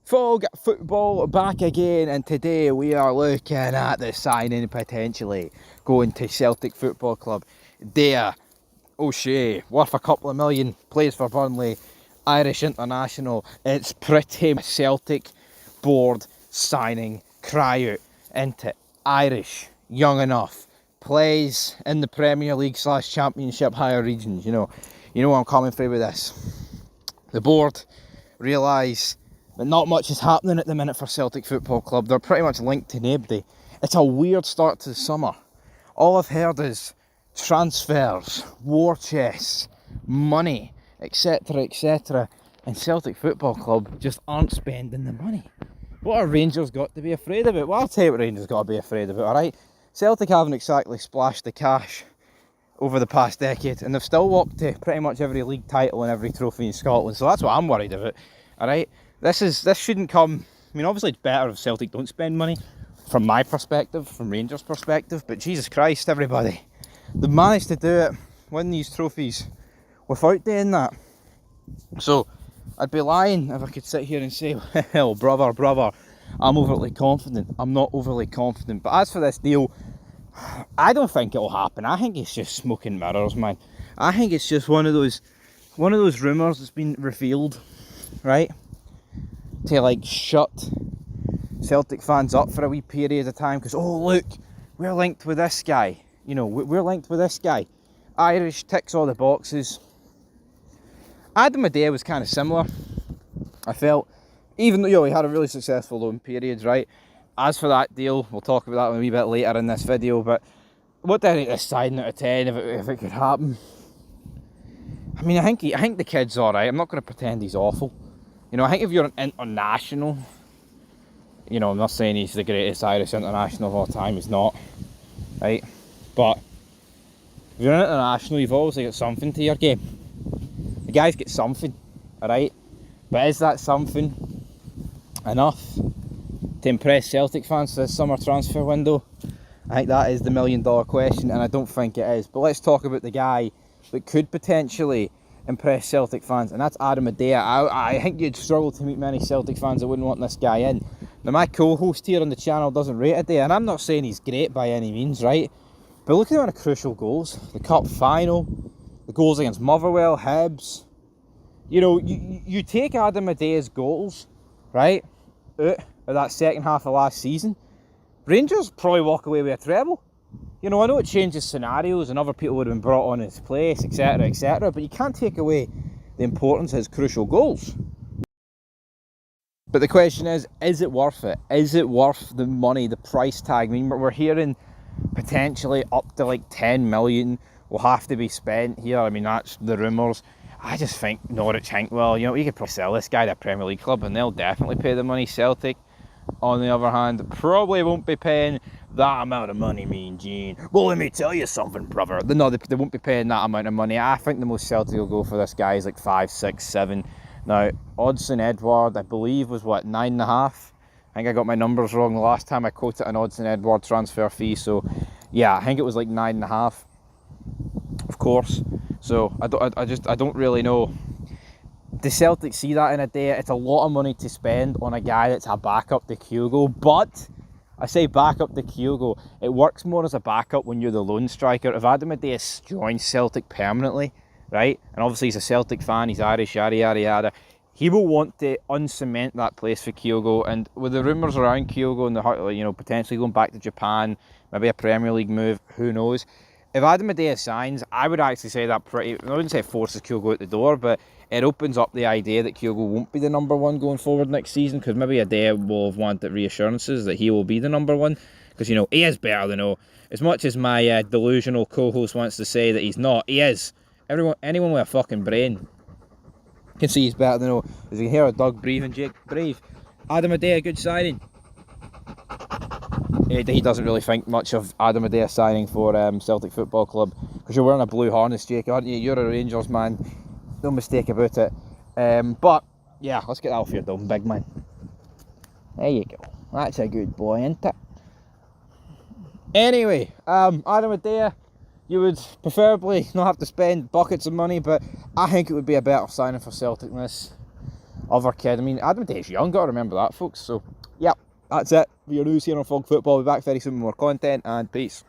Fog football back again, and today we are looking at the signing potentially going to Celtic Football Club. Dara, O'Shea, worth a couple of million, plays for Burnley, Irish international. It's pretty Celtic board signing, cry out into Irish, young enough, plays in the Premier League / Championship higher regions. You know where I'm coming from with this. The board realise that not much is happening at the minute for Celtic Football Club. They're pretty much linked to nobody. It's a weird start to the summer. All I've heard is transfers, war chests, money, etc, etc. And Celtic Football Club just aren't spending the money. What are Rangers got to be afraid of it? Well, I'll tell you what Rangers got to be afraid of it, alright? Celtic haven't exactly splashed the cash over the past decade, and they've still walked to pretty much every league title and every trophy in Scotland, so that's what I'm worried about, alright? This shouldn't come, I mean, obviously it's better if Celtic don't spend money, from my perspective, from Rangers' perspective, but Jesus Christ, everybody, they've managed to do it, win these trophies, without doing that. So, I'd be lying if I could sit here and say, well, brother, I'm overly confident. I'm not overly confident. But as for this deal, I don't think it'll happen. I think it's just smoke and mirrors, man. I think it's just one of those rumours that's been revealed, right? To like shut Celtic fans up for a wee period of time, because oh look, we're linked with this guy. You know, we're linked with this guy. Irish, ticks all the boxes. Adam Idah was kind of similar, I felt, even though he had a really successful loan periods, right? As for that deal, we'll talk about that a wee bit later in this video, but what do I rate this signing out of 10 if it could happen? I mean, I think the kid's alright. I'm not going to pretend he's awful. You know, I think if you're an international, you know, I'm not saying he's the greatest Irish international of all time, he's not, right? But if you're an international, you've obviously got something to your game. The guy's got something, alright? But is that something enough to impress Celtic fans this summer transfer window? I think that is the $1 million question, and I don't think it is. But let's talk about the guy that could potentially impress Celtic fans, and that's Adam Idah. I think you'd struggle to meet many Celtic fans that wouldn't want this guy in. Now, my co-host here on the channel doesn't rate Idah, and I'm not saying he's great by any means, right? But look at the amount of crucial goals. The cup final, the goals against Motherwell, Hibs. You know, you take Adam Idah's goals, right, out of that second half of last season, Rangers probably walk away with a treble. You know, I know it changes scenarios and other people would have been brought on in his place, etc, etc, but you can't take away the importance of his crucial goals. But the question is it worth it? Is it worth the money, the price tag? I mean, we're hearing potentially up to like 10 million will have to be spent here. I mean, that's the rumours. I just think Norwich think, well, you know, you could probably sell this guy to a Premier League club and they'll definitely pay the money. Celtic, on the other hand, probably won't be paying that amount of money, Mean Gene. Well, let me tell you something, brother. No, they won't be paying that amount of money. I think the most Celtic will go for this guy is like 5, 6, 7. Now, Odsonne Edouard, I believe, was what, 9.5? I think I got my numbers wrong the last time I quoted an Odsonne Edouard transfer fee. So, yeah, I think it was like 9.5, of course. So I don't really know. The Celtics see that in a day. It's a lot of money to spend on a guy that's a backup to Kyogo. But I say backup to Kyogo, it works more as a backup when you're the lone striker. If Adam Idah joins Celtic permanently, right, and obviously he's a Celtic fan, he's Irish, yada yada yada, he will want to uncement that place for Kyogo. And with the rumours around Kyogo and the, you know, potentially going back to Japan, maybe a Premier League move, who knows? If Adam Idah signs, I would actually say that I wouldn't say forces Kyogo out the door, but it opens up the idea that Kyogo won't be the number one going forward next season, because maybe Idah will have wanted reassurances that he will be the number one, because, you know, he is better than all. As much as my delusional co-host wants to say that he's not, he is. Anyone with a fucking brain can see he's better than all. As you can hear a dog breathing, Jake, breathe. Adam Idah, good signing. He doesn't really think much of Adam Idah signing for Celtic Football Club, because you're wearing a blue harness, Jake, aren't you? You're a Rangers man, no mistake about it. But yeah, let's get that off your dome, big man. There you go. That's a good boy, isn't it? Anyway, Adam Idah, you would preferably not have to spend buckets of money, but I think it would be a better signing for Celtic than this. other kid. I mean, Adam Idah's young, got to remember that, folks. So, yeah, that's it for your news here on Fog Football. We'll be back very soon with more content, and peace.